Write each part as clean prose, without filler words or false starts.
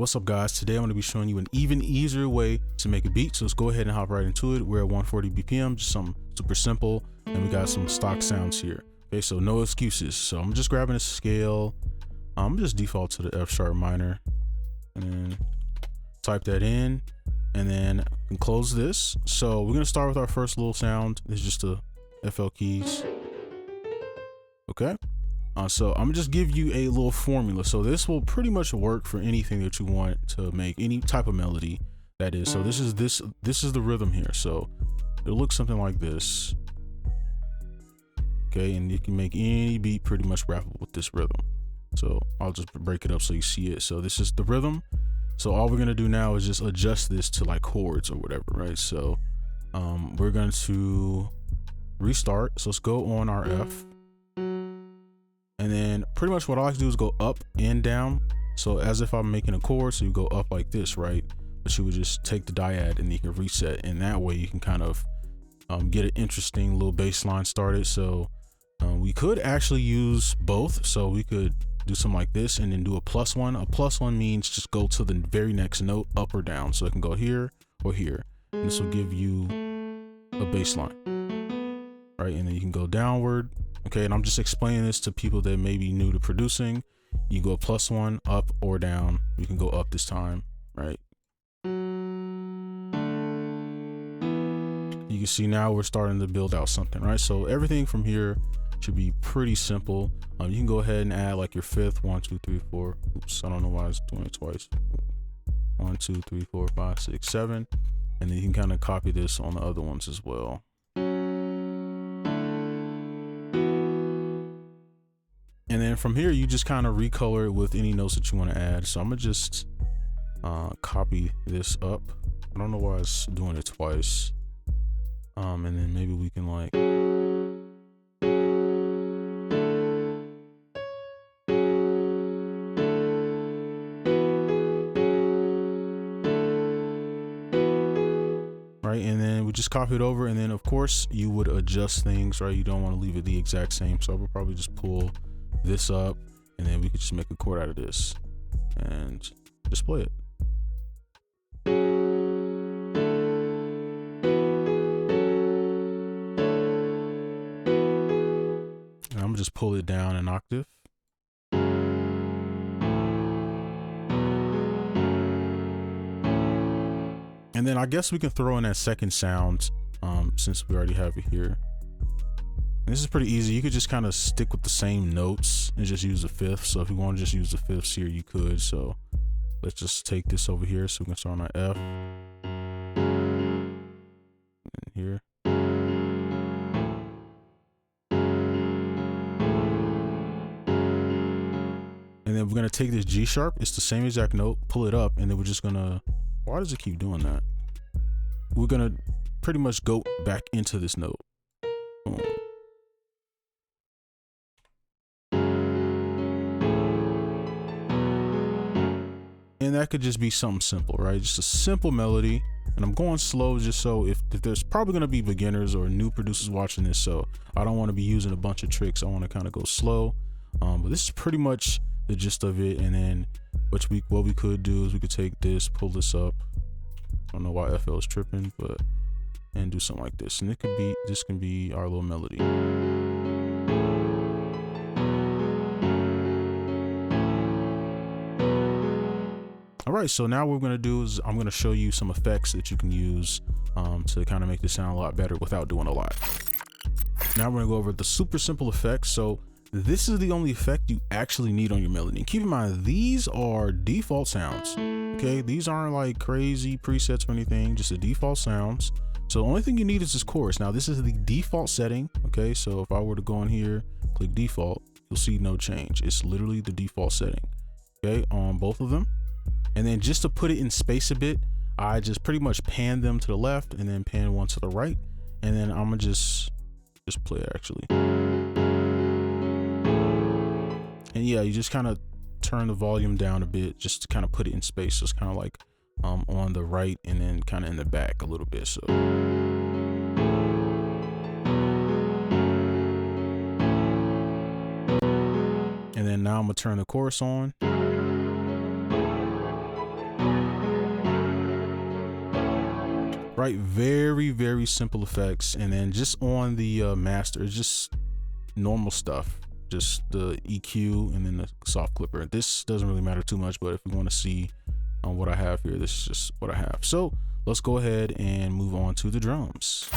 What's up guys, today I'm going to be showing you an even easier way to make a beat. So let's go ahead and hop right into it. We're at 140 BPM, just something super simple, and we got some stock sounds here. Okay, so no excuses. So I'm just grabbing a scale. I'm just default to the F sharp minor and then type that in, and then I can close this. So we're going to start with our first little sound. It's just the FL keys. Okay. So I'm gonna just give you a little formula. So this will pretty much work for anything that you want to make, any type of melody that is. So this is the rhythm here. So it'll look something like this. Okay, and you can make any beat pretty much rappable with this rhythm. So I'll just break it up so you see it. So this is the rhythm. So all we're gonna do now is just adjust this to like chords or whatever, right? So we're going to restart. So let's go on our F. And then pretty much what I like to do is go up and down. So as if I'm making a chord, so you go up like this, right? But you would just take the dyad and you can reset. And that way you can kind of get an interesting little bass line started. So we could actually use both. So we could do something like this and then do a +1. A +1 means just go to the very next note, up or down. So it can go here or here. And this will give you a bass line, right? And then you can go downward. Okay, and I'm just explaining this to people that may be new to producing. You go +1, up or down. You can go up this time, right? You can see now we're starting to build out something, right? So everything from here should be pretty simple. You can go ahead and add like your fifth, 1, 2, 3, 4. Oops, I don't know why it's doing it twice. 1, 2, 3, 4, 5, 6, 7. And then you can kind of copy this on the other ones as well. And then from here, you just kind of recolor it with any notes that you want to add. So I'm gonna just copy this up. I don't know why it's doing it twice. And then maybe we can like, right? And then we just copy it over. And then of course you would adjust things, right? You don't want to leave it the exact same. So I would probably just pull this up, and then we could just make a chord out of this and just play it. And I'm gonna just pull it down an octave. And then I guess we can throw in that second sound since we already have it here. This is pretty easy. You could just kind of stick with the same notes and just use the fifth. So if you want to just use the fifths here, you could. So let's just take this over here. So we can start on our F. And here. And then we're going to take this G sharp. It's the same exact note, pull it up, and then we're just going to, why does it keep doing that? We're going to pretty much go back into this note. Boom. And that could just be something simple, right? Just a simple melody. And I'm going slow just so if there's probably going to be beginners or new producers watching this, so I don't want to be using a bunch of tricks. I want to kind of go slow. But this is pretty much the gist of it. And then what we could do is we could take this, pull this up. I don't know why FL is tripping, but and do something like this. And it could be, this can be our little melody. All right, so now what we're gonna do is I'm gonna show you some effects that you can use to kind of make this sound a lot better without doing a lot. Now we're gonna go over the super simple effects. So this is the only effect you actually need on your melody. And keep in mind, these are default sounds, okay? These aren't like crazy presets or anything, just the default sounds. So the only thing you need is this chorus. Now this is the default setting, okay? So if I were to go in here, click default, you'll see no change. It's literally the default setting, okay, on both of them. And then just to put it in space a bit, I just pretty much pan them to the left and then pan one to the right. And then I'm gonna just play it actually. And yeah, you just kind of turn the volume down a bit just to kind of put it in space. So it's kind of like on the right and then kind of in the back a little bit. So. And then now I'm gonna turn the chorus on. right? Very, very simple effects. And then just on the master, it's just normal stuff, just the EQ and then the soft clipper. This doesn't really matter too much, but if we want to see what I have here, this is just what I have. So let's go ahead and move on to the drums.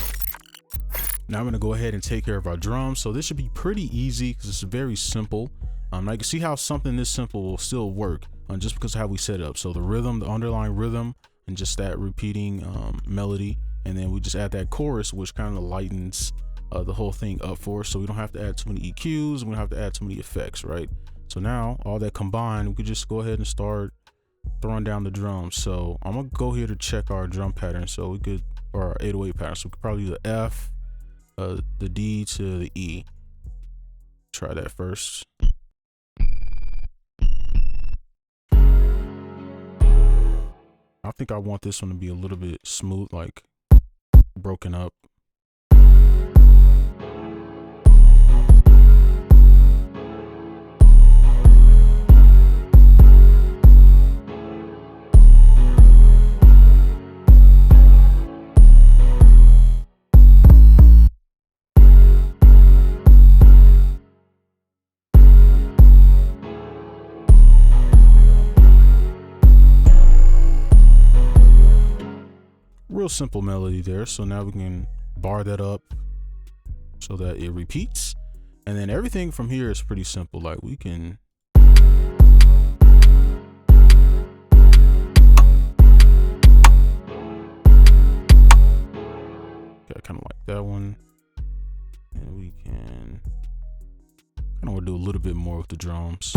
Now I'm going to go ahead and take care of our drums. So this should be pretty easy because it's very simple. I can see how something this simple will still work just because of how we set it up. So the rhythm, the underlying rhythm, and just that repeating melody, and then we just add that chorus, which kind of lightens the whole thing up for us, so we don't have to add too many EQs and we don't have to add too many effects, right? So now all that combined, we could just go ahead and start throwing down the drums. So I'm gonna go here to check our drum pattern. So we could, or our 808 pattern. So we could probably do the F, the D to the E. Try that first. I think I want this one to be a little bit smooth, like broken up. Real simple melody there. So now we can bar that up so that it repeats, and then everything from here is pretty simple. Like we can kind of like that one, and we can kind of want to do a little bit more with the drums.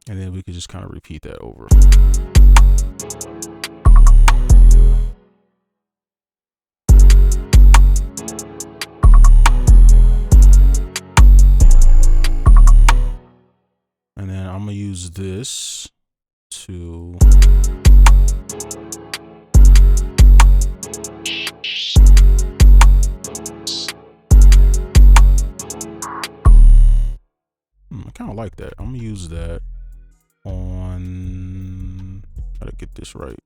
And then we could just kind of repeat that over. And then I'm gonna use this to I kind of like that. I'm gonna use that on, gotta get this right.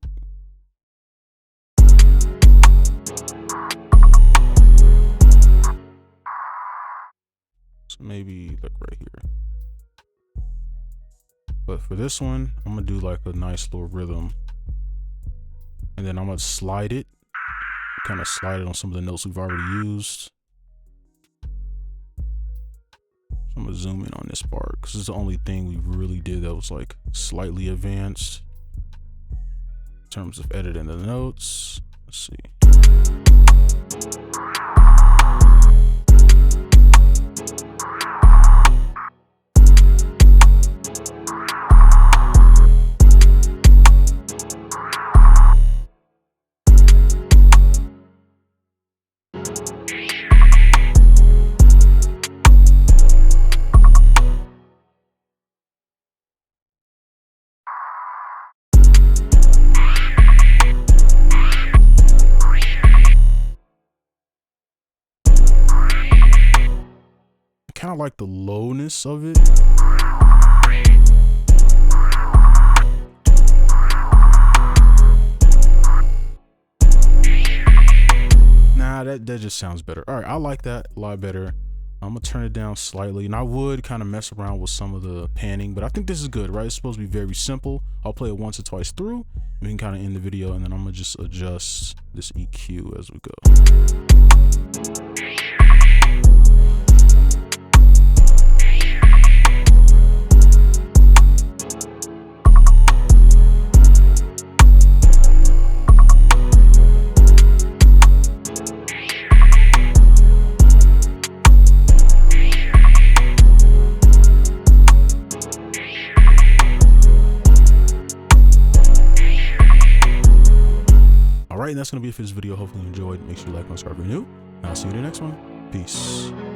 So maybe like right here. But for this one, I'm gonna do like a nice little rhythm, and then I'm gonna slide it, kind of slide it on some of the notes we've already used. So I'm gonna zoom in on this part because it's the only thing we really did that was like slightly advanced in terms of editing the notes. Let's see. Kind of like the lowness of it. Nah, that just sounds better. All right, I like that a lot better. I'm gonna turn it down slightly, and I would kind of mess around with some of the panning, but I think this is good, right? It's supposed to be very simple. I'll play it once or twice through, and we can kind of end the video, and then I'm gonna just adjust this EQ as we go. Alright, and that's going to be it for this video. Hopefully you enjoyed. Make sure you like and subscribe if you're new. And I'll see you in the next one. Peace.